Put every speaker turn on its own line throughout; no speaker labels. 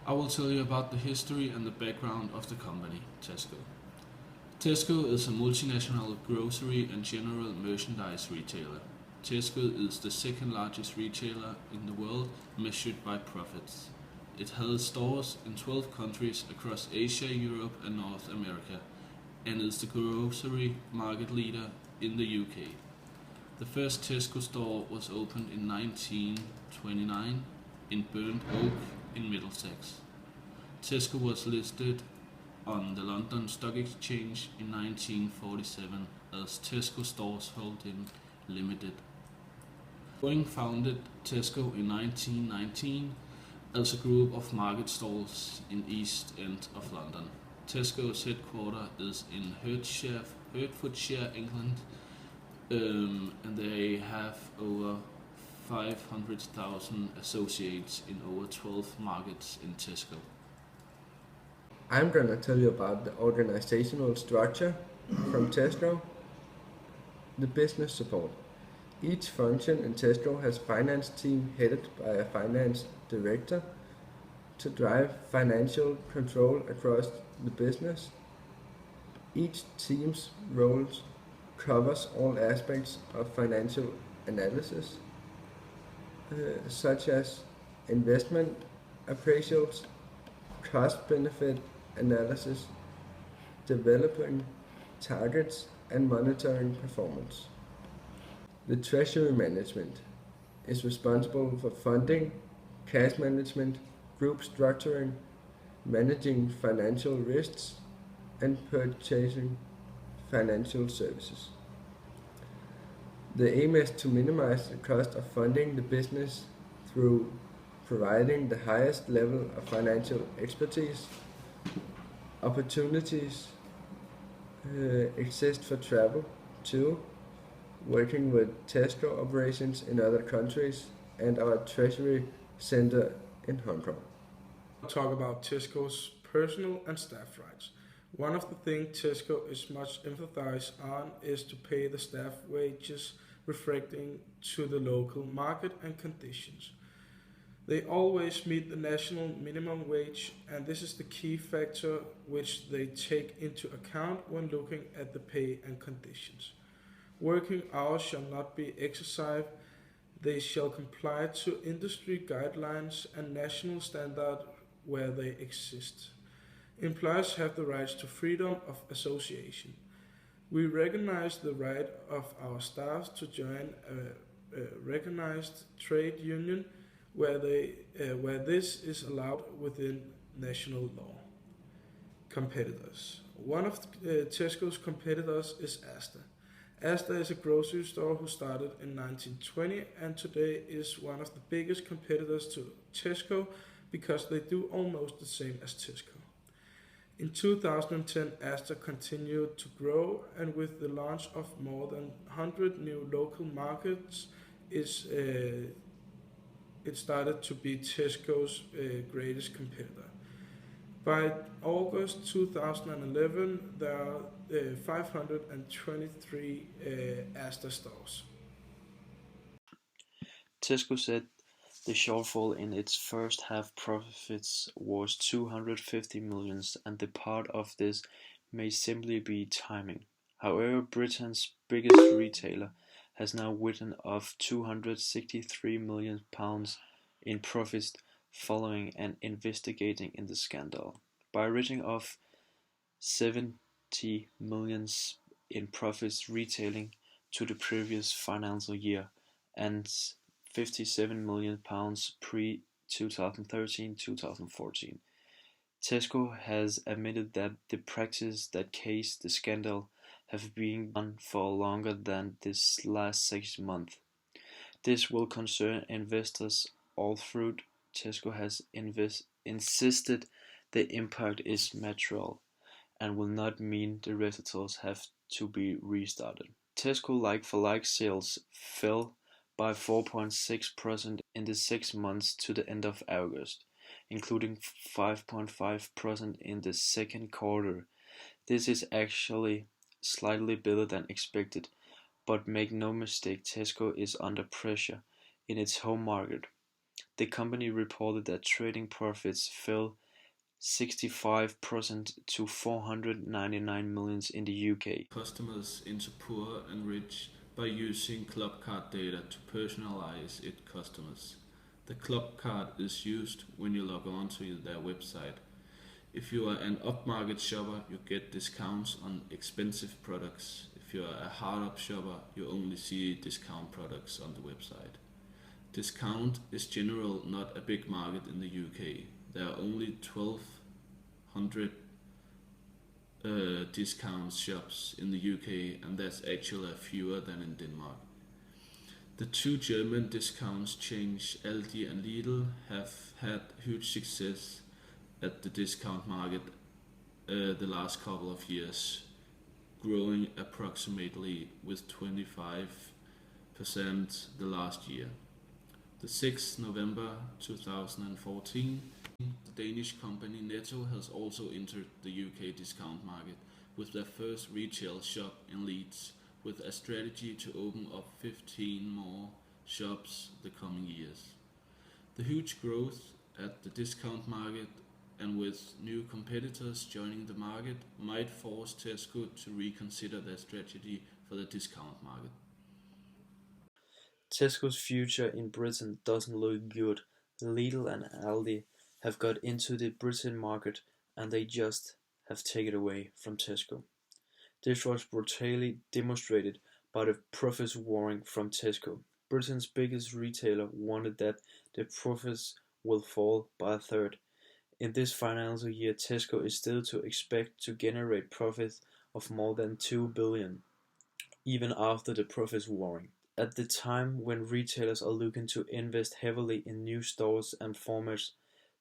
I will tell you about the history and the background of the company, Tesco. Tesco is a multinational grocery and general merchandise retailer. Tesco is the second largest retailer in the world measured by profits. It has stores in 12 countries across Asia, Europe, and North America, and is the grocery market leader in the UK. The first Tesco store was opened in 1929 in Burnt Oak in Middlesex. Tesco was listed on the London Stock Exchange in 1947 as Tesco Stores Holding Limited. Boeing founded Tesco in 1919 as a group of market stalls in East End of London. Tesco's headquarters is in Hertfordshire, England, and they have over 500,000 associates in over 12 markets in Tesco.
I'm gonna tell you about the organizational structure from Tesco, the business support. Each function in Tesco has a finance team headed by a finance director to drive financial control across the business. Each team's roles covers all aspects of financial analysis, such as investment appraisals, cost benefit analysis, developing targets, and monitoring performance. The treasury management is responsible for funding, cash management, group structuring, managing financial risks, and purchasing financial services. The aim is to minimize the cost of funding the business through providing the highest level of financial expertise. Opportunities exist for travel too, working with Tesco operations in other countries and our treasury center in Hong Kong.
Talk about Tesco's personal and staff rights. One of the things Tesco is much emphasized on is to pay the staff wages reflecting to the local market and conditions. They always meet the national minimum wage, and this is the key factor which they take into account when looking at the pay and conditions. Working hours shall not be excessive. They shall comply to industry guidelines and national standards where they exist. Employees have the rights to freedom of association. We recognize the right of our staff to join a recognized trade union where this is allowed within national law. Competitors. One of Tesco's competitors is Asda. Asda is a grocery store who started in 1920 and today is one of the biggest competitors to Tesco because they do almost the same as Tesco. In 2010, Asda continued to grow, and with the launch of more than 100 new local markets, it started to be Tesco's greatest competitor. By August 2011, there are 523 Asda stores.
Tesco said the shortfall in its first half profits was 250 million, and the part of this may simply be timing. However, Britain's biggest retailer has now written off £263 million in profits following an investigation in the scandal. By writing off 70 million in profits retailing to the previous financial year and £57 million pre-2013-2014. Tesco has admitted that the practice that caused the scandal have been done for longer than this last 6 months. This will concern investors all through. Tesco has insisted the impact is material and will not mean the results have to be restarted. Tesco like-for-like sales fell by 4.6% in the 6 months to the end of August, including 5.5% in the second quarter. This is actually slightly better than expected, but make no mistake, Tesco is under pressure in its home market. The company reported that trading profits fell 65% to 499 million in the UK.
Customers into poor and rich by using club card data to personalize its customers. The club card is used when you log on to their website. If you are an upmarket shopper, you get discounts on expensive products. If you are a hard up shopper, you only see discount products on the website. Discount is generally not a big market in the UK. There are only 1,200 discount shops in the UK, and that's actually fewer than in Denmark. The two German discount chains Aldi and Lidl have had huge success at the discount market the last couple of years, growing approximately with 25% the last year. The 6th November 2014, the Danish company Netto has also entered the UK discount market with their first retail shop in Leeds, with a strategy to open up 15 more shops the coming years. The huge growth at the discount market and with new competitors joining the market might force Tesco to reconsider their strategy for the discount market.
Tesco's future in Britain doesn't look good. Lidl and Aldi have got into the Britain market and they just have taken it away from Tesco. This was brutally demonstrated by the profits warning from Tesco. Britain's biggest retailer wanted that the profits will fall by a third. In this financial year, Tesco is still to expect to generate profits of more than 2 billion, even after the profits warning. At the time when retailers are looking to invest heavily in new stores and formats,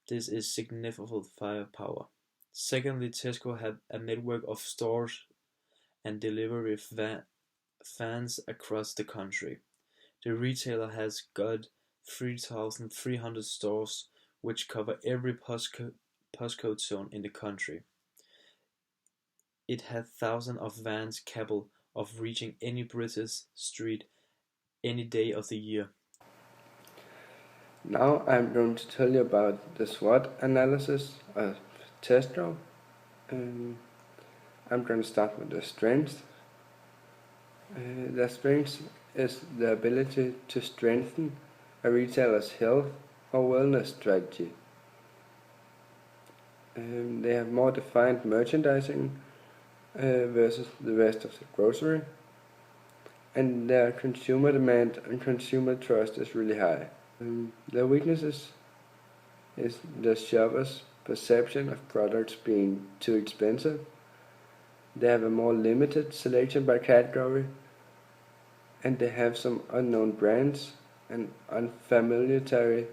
this is significant firepower. Secondly, Tesco had a network of stores and delivery vans across the country. The retailer has got 3,300 stores which cover every postcode zone in the country. It had thousands of vans capable of reaching any British street any day of the year.
Now I'm going to tell you about the SWOT analysis of Tesco. I'm going to start with the strengths. The strength is the ability to strengthen a retailer's health or wellness strategy. They have more defined merchandising versus the rest of the grocery, and their consumer demand and consumer trust is really high. Their weaknesses is the shopper's perception of products being too expensive. They have a more limited selection by category, and they have some unknown brands and unfamiliarity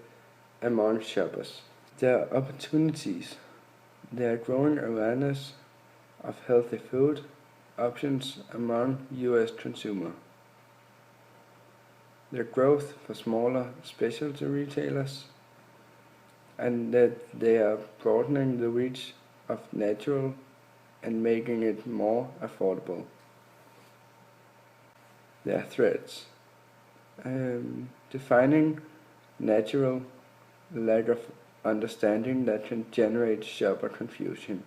among shoppers. There are opportunities. There are growing awareness of healthy food options among US consumers. Their growth for smaller specialty retailers, and that they are broadening the reach of natural and making it more affordable. Their threats. Defining natural, lack of understanding that can generate shopper confusion.